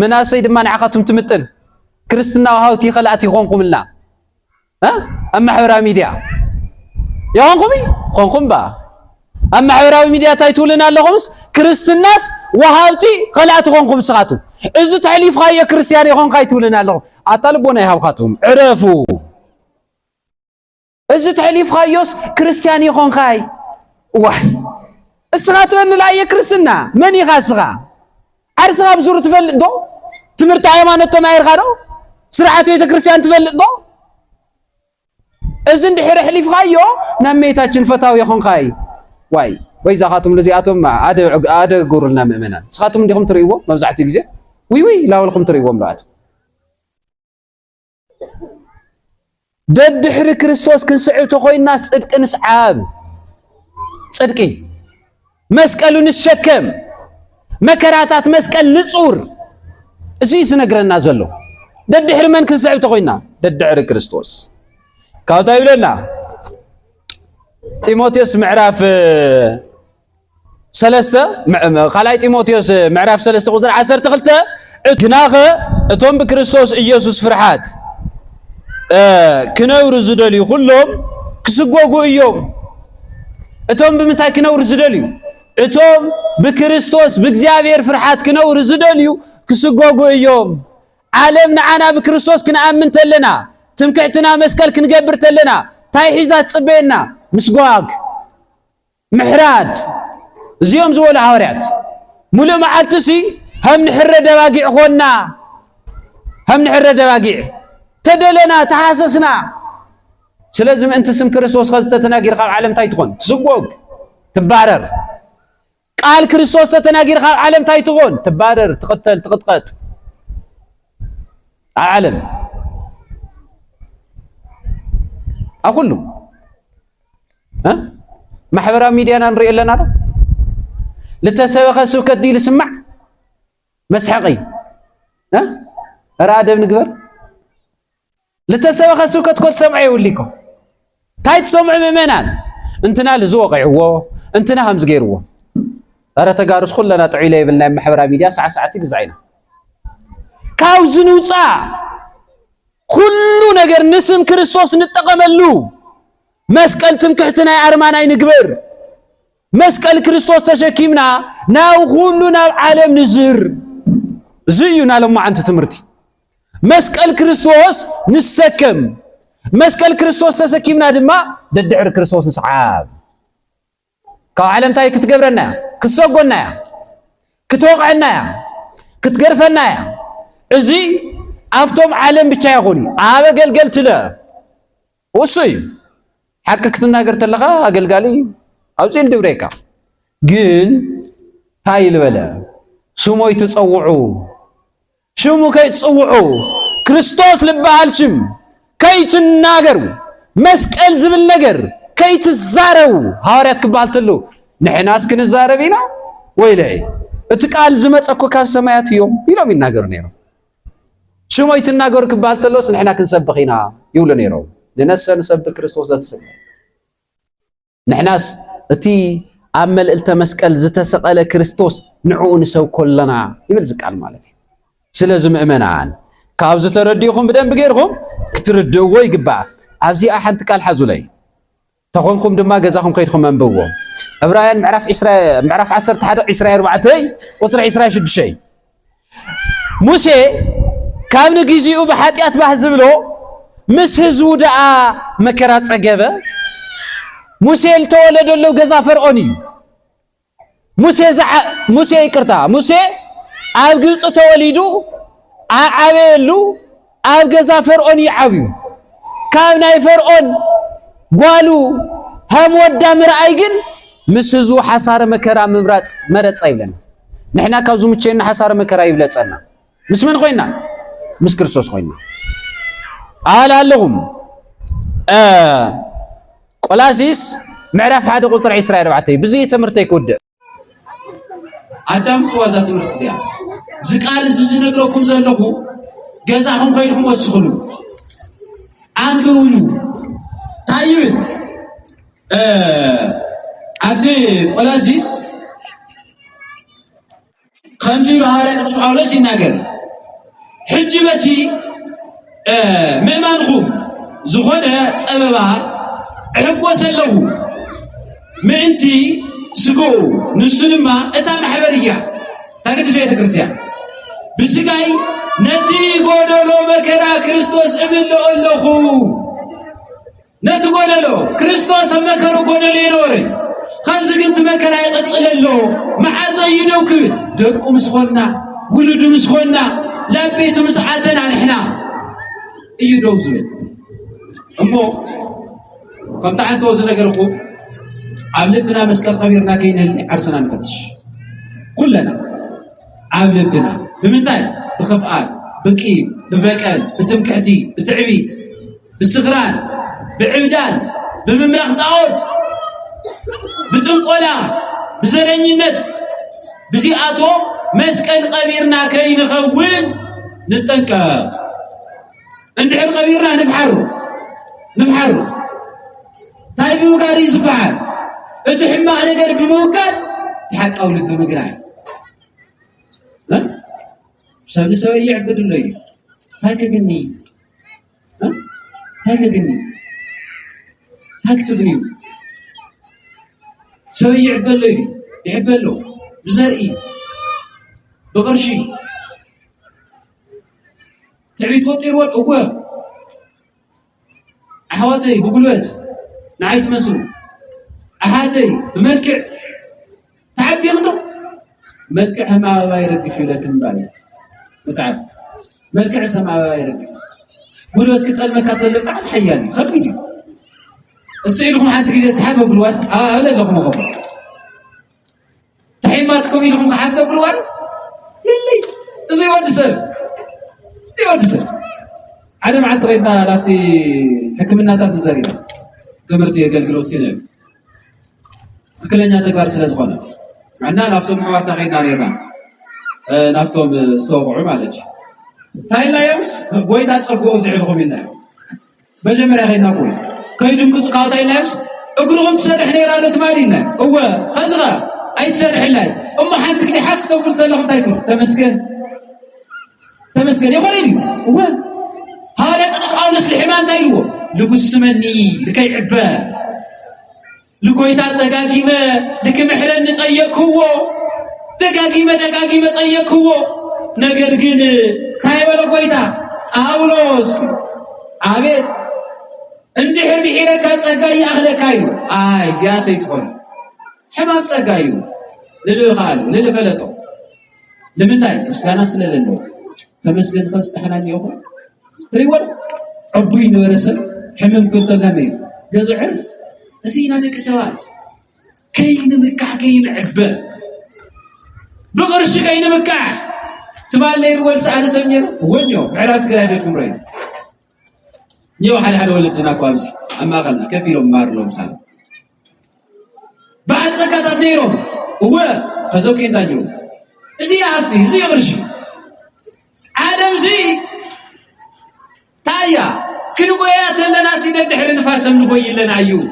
መናሰይ ድማ ንዓኻቱም ትምጥን ክርስትና ወሃውቲ ኸላእቲ ይኾንኩምልና ኣብ ማሕበራዊ ሚድያ ይኾንኩም ኾንኩም ባ ኣብ ማሕበራዊ ሚድያ ታይ ትብሉና ኣለኹምስ ክርስትናስ ወሃውቲ ኸላእቲ ኾንኩም ስኻቱ እዚ ተሕሊፍኻዮ ክርስቲያን ይኾንካ ትብሉና ኣለኹም ኣታልቦና ይሃብኻቱም ዕረፉ እዚ ተሕሊፍኻዮስ ክርስቲያን ይኾንካይ ዋይ እስኻ ትበንላየ ክርስትና መን ኢኻ እስኻ ዓርስኻ ብሱሩ ትፈልጥ ዶ ትምህርቲ ሃይማኖት ተማሂርካ ዶ ስርዓት ቤተ ክርስቲያን ትፈልጥ ዶ إذن دحر حليف خايو نميتاችን ፈታው يخونخاي واي ويزاخاتم لزياتهم عاد قورلنا مؤمنا سخاتم ديكم تريوو مبزعتي غزي وي لا ولكم تريوو ملات ددحر كريستوس كنسعيتو خوينا صدق نسعاب صدقي مسقلو نشكم مكراتات مسقل نصور ازي سنغرنا زلو ددحر من كنسعيتو خوينا ددحر كريستوس كاوتا يبلنا تيموثيوس معراف سلسته خلاي تيموثيوس معراف سلسته قصر 12 كناخه اتوم بكريستوس ኢየሱስ ፍርሃት كنور زدلي كلهم كسغوغو እዮም اتوم بمنታይ كنور زدلي اتوم بكريستوس بእግዚአብሔር ፍርሃት كنور زدلي كسغوغو እዮም ዓለም ንዓና بكريستوس كنአምን ተለና ትምክዕትና መስቀል ክንገብር ተለና ታይ ሒዛ ጽበየና مسقواق محراد زيوم زول عوريات مولو معالتسي هم نحر دواقع خونا هم نحر دواقع تدلنا تحاسسنا سلازم انت سم كريستوس خزت تناقير خاب عالم تايتخون تسقوق تبارر قال كريستوس تناقير خاب عالم تايتخون تبارر تقتل تقطقط عالم اقول ها محبرا ميديانا نري لنا هذا لتسوق سوكت دي لسمع مسحقي ها راد بنقبر لتسوق سوكت كل سمعي يوليكم تايت سمع ممنان انتنا لزوقعو انتنا همز غيرو اره تقارس كلنا طعيله يبلنا محبرا ميديا ساعه تغزعينا كاوزنوصا كل ነገር نسم كريستوس نتقملو مسقل تمكحتنا ارماناي نغبر مسقل كريستوس تشكيمنا ناو كلنا عالم نزر زينا لما انت تمرتي مسقل كريستوس نسكم مسقل كريستوس تشكيمنا دما ددعر كريستوس نسعاب كاو عالم تاي كتغبرنا كسوغنا كتوقعنا كتغرفنا ازي افتم عالم بچا يخوني ابا قلقلت له وصي حقك تناغر تلقى اقلقالي اوزين دبريكا جن تايل بلا سمو يتصوعوا شمو كي تصوعوا كريستوس لبهالشم كي تناغروا مسقل زبل نجر كي تزاروا حواريات كبالتلو نحناس كنزاربينا ويلي اتقال زمصكو كاف سمايات يوم يلوم يناغر نيرو شمو يتناغر كبالتلو نحنا كنسبخينا يولو نيرو لنسى نسبك كريستوس ذات السنة نحناس اتي عمل التمسكال زتسقل كريستوس نعون سو كلنا يملزق على مالتي سلازم امنان كابز ترديكم بدن بغيركم كتردوا يغبا ابزي احنت قال حزولي تخونكم دما غزاكم كيدكم منبوو عبرانيان معرف 10 اسرائيل 4 وطلع اسرائيل 6 موسى كان غيزيو بحاتيات باحزبلو مس هزو دعا مكرات صقبه موسى التولد له غزا فرعوني موسى يقرتا موسى اب ግብጽ ተወሊዱ አዓበሉ اب غزا فرعوني عبيو ካብ ናይ فرعون ጓሉ هم ወዳ ምርአይ ግን مس هزو حصار مكرا ممراጽ መረጽ አይብለና نحنا ካብዙ ምቸና حصار مكرا ይብለጸና مس من ኮይና مس ክርስቶስ ኮይና አላለሁም ቆላሲስ معرف هذا قصر إسرائيل ربعتي بزي تمرتي كود عدام سوازات تمرت زيا زقال زي نغركم زلخو غزاهم خيركم وسخلو አንብውሉ ታዩን አቲ ቆላሲስ ከምዚ ባህረ ቅዱስ ጳውሎስ ይናገር ሕጅበቲ ምእማንኩም ዝኾነ ጸበባ ሕቆሰለሁ ምእንቲ ስጎ ንሱንማ እታ ማሕበርያ ታቅድሰ ቤተክርስቲያን ብስጋይ ነቲ ጎደሎ መከራ ክርስቶስ እምልኦ ኣለኹ ነቲ ጎደሎ ክርስቶስ መከሩ ጎደሎ ይኖር خنز قلت مكرا يقصل له معاذ يدوك دقو مسخونا ولدو مسخونا لا بيت مسعاتنا نحنا يدوك زين امو كم تعال توزن أجركو عملبنا مسكال خبيرنا كين عرسنا نفتش كلنا عملبنا بمنتاي بخفقات بكيب ببكال بتمكحتي بتعبيت بالسغران بعبدان بمملخ طاوت بتنقلا بزرنينت بزياتو مسكال قبيرنا كي نخون نتنكر اندحر قبيرنا نفحرو طيب مقاري زفعل اتحما على قرب الموكل تحق أولد بمقراي ها؟ سابن سوي يعبد الليل هاك قني ها؟ هاك قني هاك تقني سوي يعبد الليل يعبد له بزرقي بغرشي تعبيت وطير والأقوى أحواتي بقولات نعيت مسلو أحاتي بملكع تعب يغنو ملكعها ما يرقف لكن باي وتعب ملكع سما يرقف قولوا تقطع مكات اللي عن حياني خبيجي استعيلكم حتى كذا سحابه بالواسط لا لكم غفر تحيماتكم لكم حتى بالوان يلي زي ودسل أنا مع تغينا لافتي حكمنا تات الزريرة تمرتي قلقلوت كده كلنا تكبر سلازخونه عندنا لافتهم حواتنا غيرنا نيران لافتهم استوقعوا معلش هاي لا يمس قويت أتصبقوا بتعلقوا منها بجمرة غيرنا قوي كيدم كسقاط هاي لا يمس أقولهم تسرح نيران تمارينا هو خزغة أي تسرح الله أما حد كذي حق تقول لهم تايتو تمسكن يا خليلي هو هذا قصاو نسل حمان تايلو لقسمني لكي عباه لكويتا دقاقيمة لكي محرن طيقهو دقاقيمة طيقهو نقرقن تاي ولا كويتا أولوس عبيت اندحر بحيرك تسقاي أغلق أيو زياسة يدخل حمام تسقايو للخال للفلتو لمن داي مسكانا سلالنو تمسكن خستحناني أخوة تريور عبين ورسل حمام كنت لامين جزو عرف نسينا نكسوات كين مكح كين عبا بغرش كين مكح تبال لير ولس على سمير ونيو عرفت قرافيكم رين نيو حال ولدنا كوابزي أما قلنا كفيلهم مارلهم سالم بعد زكاة نيرهم هو خزوكين دانيو زي عفتي زي غرشي عالم زي تايا كنقويات لنا سيدة دحر نفاسم نقوي لنا عيون